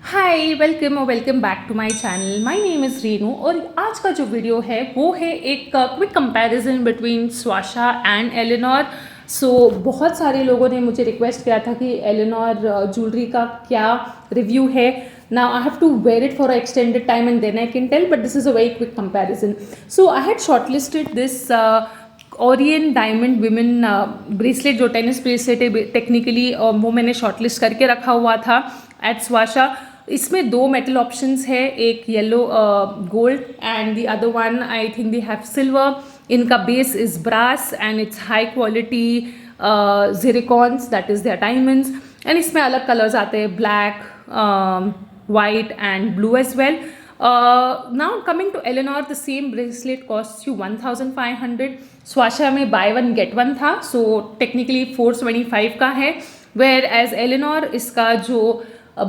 Hi welcome back to my channel. My name is Renu और आज का जो वीडियो है वो है एक quick comparison between Swasha and Eleanor. बहुत सारे लोगों ने मुझे रिक्वेस्ट किया था कि एलेनोर ज्वेलरी का क्या रिव्यू है। Now I have to wear it for a extended time and then I can tell, but this is a very quick comparison. So I had shortlisted this Orion diamond women bracelet, जो tennis bracelet है technically, वो मैंने shortlist करके रखा हुआ था eight स्वाशा। इसमें दो मेटल ऑप्शंस है, एक yellow gold and the other one I think they have silver. इनका base is brass and it's high quality zircons, that is their diamonds. And इसमें अलग कलर्स आते हैं, black, white and blue as well. Now coming to Eleanor, the same bracelet costs you 1500. स्वाशा में buy one get one था, so technically 425 का है. Whereas Eleanor, इसका जो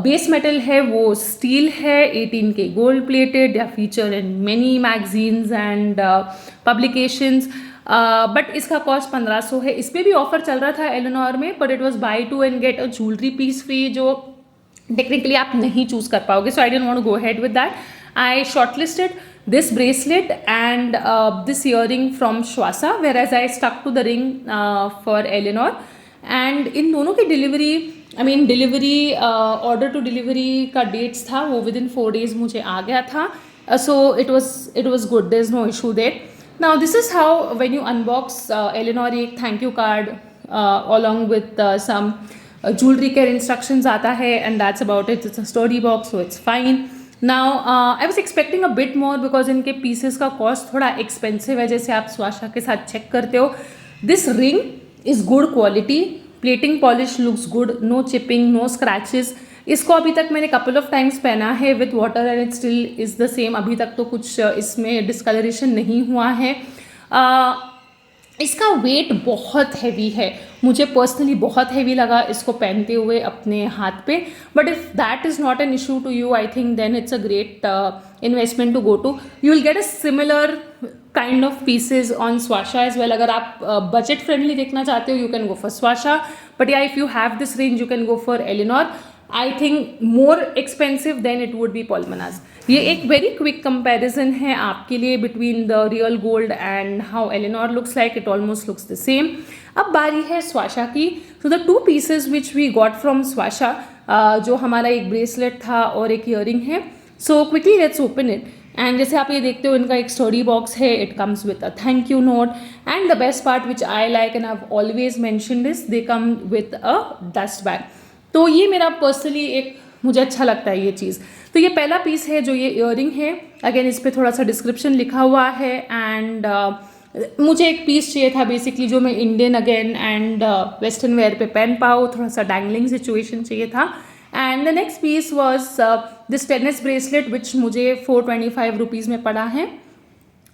बेस मेटल है वो स्टील है, 18K गोल्ड प्लेटेड, या feature in many magazines and publications. But इसका कॉस्ट 1500 है. इस पर भी ऑफर चल रहा था एलेनोर में, but it was buy two and get a jewellery piece free, जो टेक्निकली आप नहीं चूज कर पाओगे. So I don't want to go ahead with that. I shortlisted this bracelet and this earring from Swasha, whereas I stuck to the ring for Eleanor. And इन दोनों की delivery order to delivery का dates था वो with in 4 days मुझे आ गया था. So it was good, there is no issue there. Now this is how when you unbox Eleanor, एक thank you card along with some jewellery care instructions आता है, and that's about it. It's a sturdy box, so it's fine. Now I was expecting a bit more because इनके pieces का cost थोड़ा expensive है, जैसे आप स्वाशा के साथ चेक करते हो. This ring is good quality, plating polish looks good, no chipping, no scratches. इसको अभी तक मैंने कपल ऑफ टाइम्स पहना है with water and it still is the same. अभी तक तो कुछ इसमें डिस्कलरेशन नहीं हुआ है. इसका वेट बहुत हैवी है, मुझे पर्सनली बहुत हैवी लगा इसको पहनते हुए अपने हाथ पे. But if that is not an issue to you, I think then it's a great investment to go to. You will get a similar kind of pieces on Swasha as well. अगर आप budget friendly देखना चाहते हो, you can go for Swasha. But या if you have this range, you can go for Eleanor. I think more expensive then it would be Palmonas. ये एक very quick comparison है आपके लिए between the real gold and how Eleanor looks like. It almost looks the same. अब बारी है स्वाशा की. So the 2 pieces which we got from Swasha, जो हमारा एक ब्रेसलेट था और एक ईयरिंग है. So quickly let's open it. And जैसे आप ये देखते हो, इनका एक स्टडी बॉक्स है, it comes with a thank you note, and the best part which I like and I have always mentioned this, they come with a dust bag. तो ये मेरा पर्सनली मुझे अच्छा लगता है ये चीज़. तो ये पहला पीस है जो ये ईयरिंग है. अगेन इस पर थोड़ा सा डिस्क्रिप्शन लिखा हुआ है. एंड मुझे एक पीस चाहिए था बेसिकली जो मैं Indian again and western wear पे पहन पाऊँ, थोड़ा सा डैंगलिंग सिचुएशन चाहिए था. And the next piece was this tennis bracelet विच मुझे 425 रुपीज़ में पड़ा है,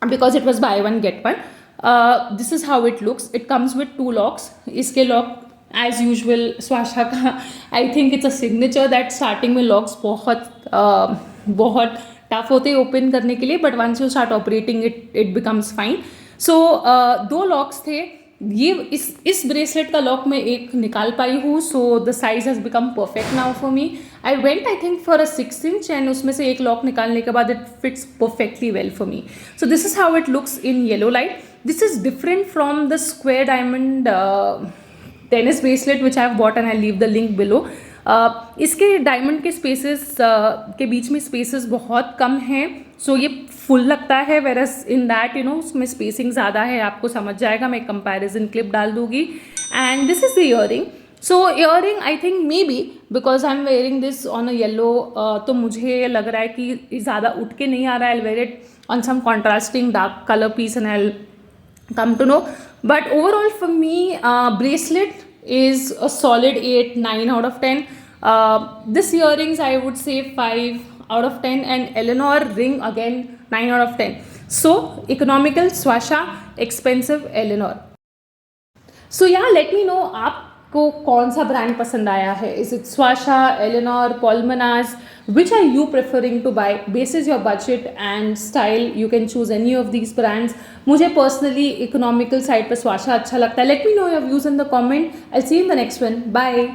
because it was by one get one. This is how it looks. It comes with 2 locks. इसके लॉक एज यूजल स्वाशा का I think it's a signature that starting में locks बहुत tough होते हैं ओपन करने के लिए, but once you start operating it becomes fine. So 2 locks थे. ये इस ब्रेसलेट का लॉक मैं एक निकाल पाई हूँ, so the size has become perfect now for me. I went I think for a 6 inch, and उसमें से एक लॉक निकालने के बाद it fits perfectly well for me. So this is how it looks in yellow light. This is different from the square diamond tennis bracelet which I have bought, and I leave the link below. इसके diamond के spaces के बीच में spaces बहुत कम हैं, सो ये full लगता है. Virus in that उसमें स्पेसिंग ज़्यादा है. आपको समझ जाएगा, मैं कंपैरिजन क्लिप डाल दूंगी. And this is the earring. So earring I think maybe because I am wearing this on a yellow, तो मुझे लग रहा है कि ज़्यादा उठ के नहीं आ रहा है. I wear it on some contrasting dark colour piece and I come to know. But overall for me, bracelet is a solid 8-9 out of 10. This earrings I would say 5 out of 10, and Eleanor ring again 9 out of 10. So economical Swasha, expensive Eleanor. So yeah, let me know आपको कौन सा brand पसंद आया है. Is it Swasha, Eleanor, पॉलमनाज? Which are you preferring to buy? Basis your budget and style, you can choose any of these brands. मुझे personally economical side पे स्वाशा अच्छा लगता है. Let me know your views in the comment. I'll see you in the next one. Bye.